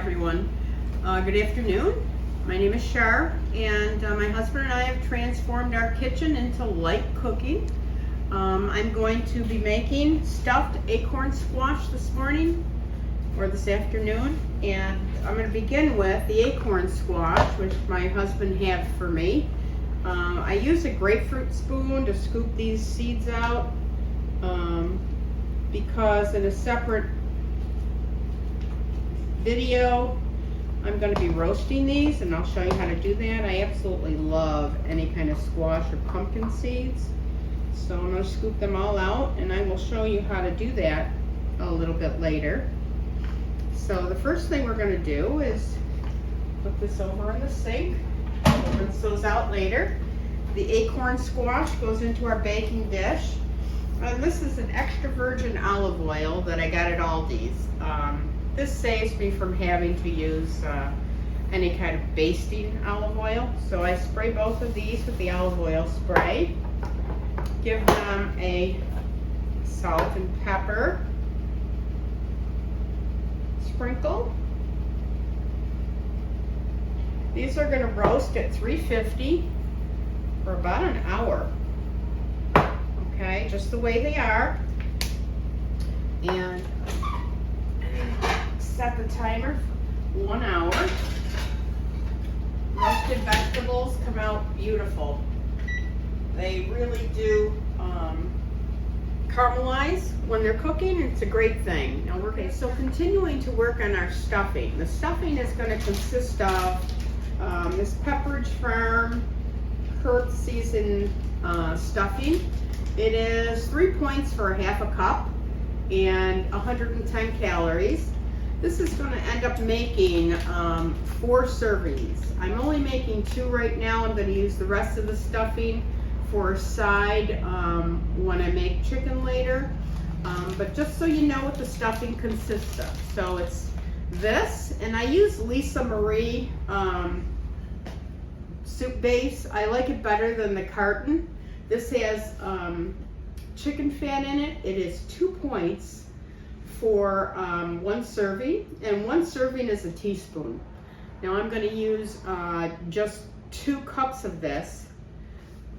everyone. Good afternoon. My name is Shar, and my husband and I have transformed our kitchen into light cooking. I'm going to be making stuffed acorn squash this morning or this afternoon, and I'm going to begin with the acorn squash, which my husband had for me. I use a grapefruit spoon to scoop these seeds out because in a separate video I'm going to be roasting these, and I'll show you how to do that. I absolutely love any kind of squash or pumpkin seeds, so I'm going to scoop them all out, and I will show you how to do that a little bit later. So the first thing we're going to do is put this over in the sink. We'll rinse those out later. The acorn squash goes into our baking dish. This is an extra virgin olive oil that I got at Aldi's. This saves me from having to use any kind of basting olive oil. So I spray both of these with the olive oil spray. Give them a salt and pepper sprinkle. These are going to roast at 350 for about an hour. Okay, just the way they are. And set the timer for 1 hour. Roasted vegetables come out beautiful. They really do caramelize when they're cooking. It's a great thing. Now so continuing to work on our stuffing. The stuffing is going to consist of this Pepperidge Farm herb seasoned stuffing. It is 3 points for a half a cup and 110 calories. This is going to end up making 4 servings. I'm only making 2 right now. I'm going to use the rest of the stuffing for a side when I make chicken later. But just so you know what the stuffing consists of. So it's this, and I use Lisa Marie soup base. I like it better than the carton. This has chicken fat in it. It is 2 points for 1 serving, and 1 serving is a teaspoon. Now I'm going to use just 2 cups of this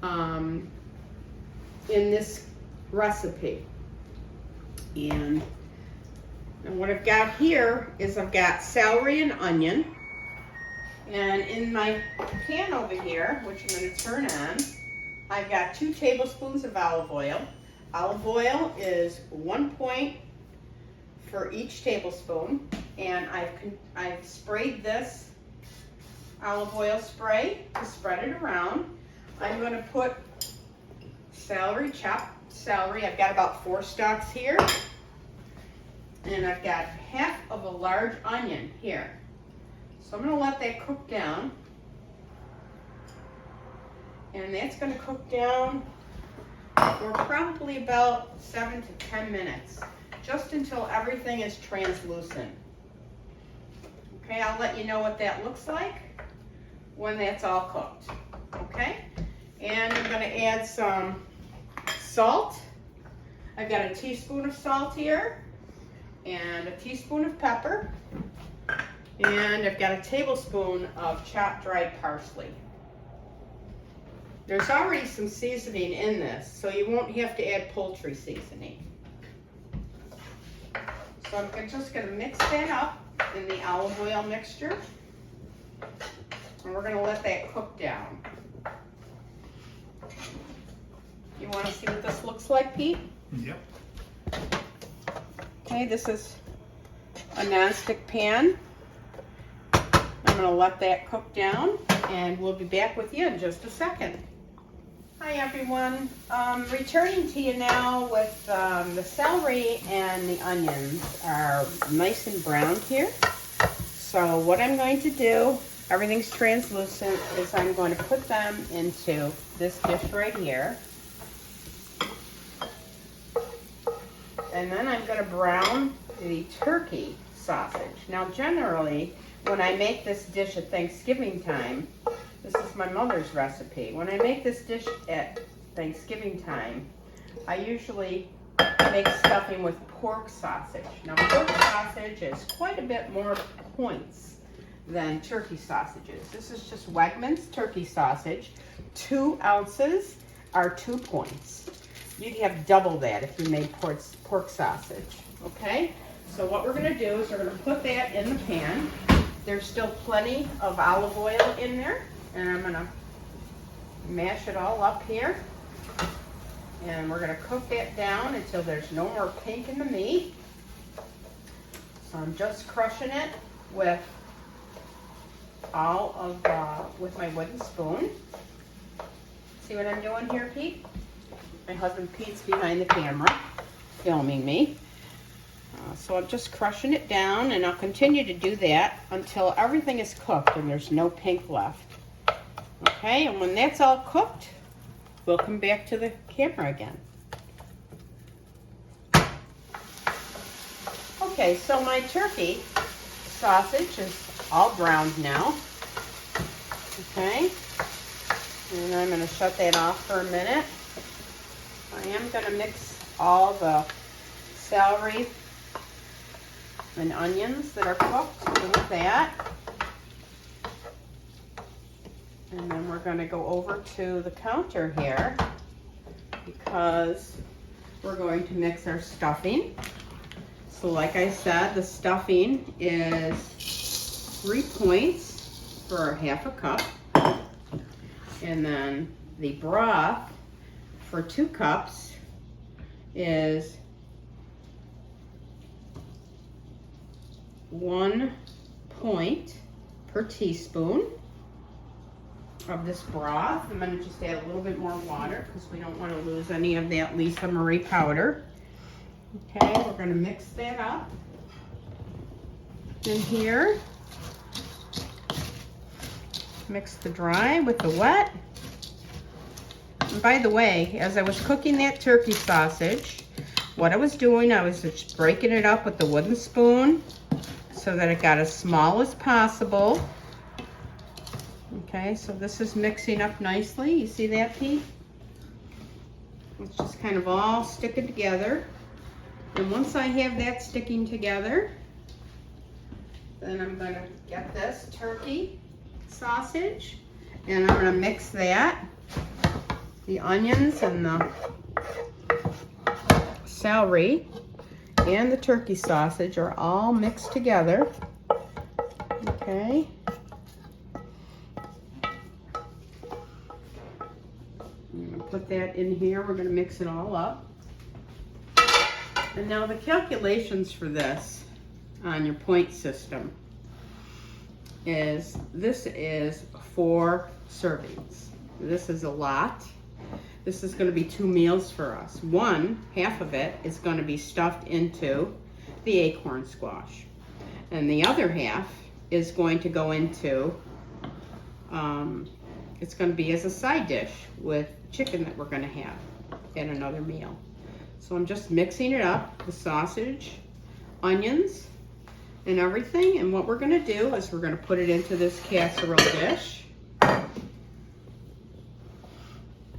in this recipe. And what I've got here is I've got celery and onion, and in my pan over here, which I'm going to turn on, I've got 2 tablespoons of olive oil. Olive oil is 1 point for each tablespoon, and I've sprayed this olive oil spray to spread it around. I'm going to put celery, chopped celery. I've got about 4 stalks here, and I've got half of a large onion here. So I'm going to let that cook down, and that's going to cook down for probably about 7 to 10 minutes, just until everything is translucent. Okay, I'll let you know what that looks like when that's all cooked. Okay, and I'm going to add some salt. I've got a teaspoon of salt here, and a teaspoon of pepper, and I've got a tablespoon of chopped dried parsley. There's already some seasoning in this, so you won't have to add poultry seasoning. So I'm just going to mix that up in the olive oil mixture, and we're going to let that cook down. You want to see what this looks like, Pete? Yep. Okay, this is a nonstick pan. I'm going to let that cook down, and we'll be back with you in just a second. Hi everyone, returning to you now with the celery and the onions are nice and browned here. So what I'm going to do, everything's translucent, is I'm going to put them into this dish right here. And then I'm going to brown the turkey sausage. Now generally, when I make this dish at Thanksgiving time, this is my mother's recipe. When I make this dish at Thanksgiving time, I usually make stuffing with pork sausage. Now, pork sausage is quite a bit more points than turkey sausages. This is just Wegmans turkey sausage. 2 ounces are 2 points. You'd have double that if you made pork sausage, okay? So what we're gonna do is we're gonna put that in the pan. There's still plenty of olive oil in there, and I'm gonna mash it all up here. And we're gonna cook that down until there's no more pink in the meat. So I'm just crushing it with with my wooden spoon. See what I'm doing here, Pete? My husband Pete's behind the camera filming me. So I'm just crushing it down, and I'll continue to do that until everything is cooked and there's no pink left. Okay, and when that's all cooked, we'll come back to the camera again. Okay, so my turkey sausage is all browned now. Okay, and I'm going to shut that off for a minute. I am going to mix all the celery and onions that are cooked with that. And then we're going to go over to the counter here because we're going to mix our stuffing. So like I said, the stuffing is 3 points for 1/2 cup. And then the broth for 2 cups is 1 point per teaspoon of this broth. I'm going to just add a little bit more water because we don't want to lose any of that Lisa Marie powder. Okay, we're going to mix that up in here. Mix the dry with the wet. And by the way, as I was cooking that turkey sausage, what I was doing, I was just breaking it up with the wooden spoon so that it got as small as possible. Okay, so this is mixing up nicely. You see that, Pete? It's just kind of all sticking together. And once I have that sticking together, then I'm going to get this turkey sausage and I'm going to mix that. The onions and the celery and the turkey sausage are all mixed together. Okay. I'm going to put that in here. We're going to mix it all up. And now the calculations for this on your point system is, this is 4 servings. This is a lot. This is going to be 2 meals for us. 1/2 of it is going to be stuffed into the acorn squash. And the other half is going to go into, it's going to be as a side dish with chicken that we're going to have at another meal. So I'm just mixing it up, the sausage, onions, and everything. And what we're going to do is we're going to put it into this casserole dish.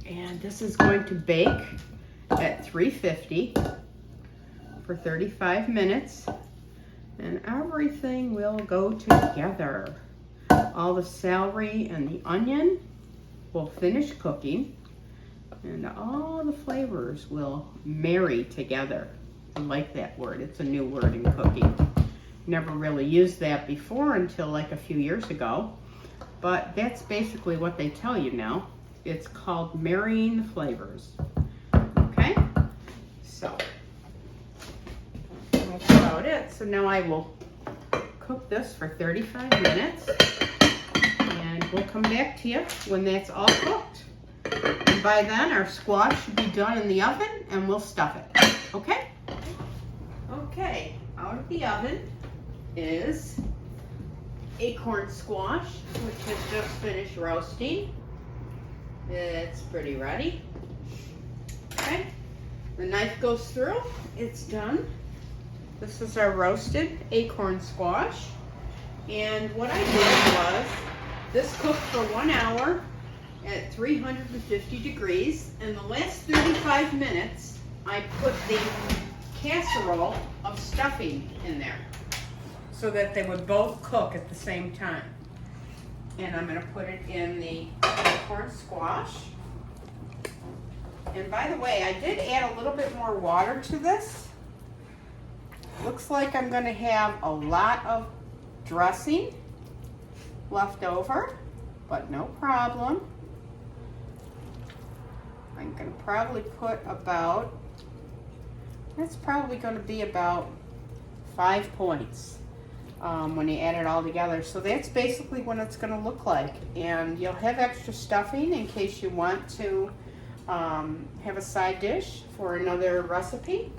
And this is going to bake at 350 for 35 minutes. And everything will go together. All the celery and the onion will finish cooking. And all the flavors will marry together. I like that word. It's a new word in cooking. Never really used that before until like a few years ago. But that's basically what they tell you now. It's called marrying the flavors. Okay? So, that's about it. So now I will cook this for 35 minutes. And we'll come back to you when that's all cooked. And by then, our squash should be done in the oven, and we'll stuff it. Okay? Okay, out of the oven is acorn squash, which has just finished roasting. It's pretty ready. Okay, the knife goes through. It's done. This is our roasted acorn squash. And what I did was, this cooked for 1 hour at 350 degrees, and the last 35 minutes I put the casserole of stuffing in there so that they would both cook at the same time. And I'm going to put it in the acorn squash. And by the way, I did add a little bit more water to this. Looks like I'm going to have a lot of dressing left over, but no problem. I'm going to probably put about, that's probably going to be about 5 points when you add it all together. So that's basically what it's going to look like. And you'll have extra stuffing in case you want to have a side dish for another recipe.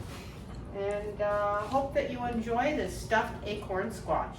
And hope that you enjoy this stuffed acorn squash.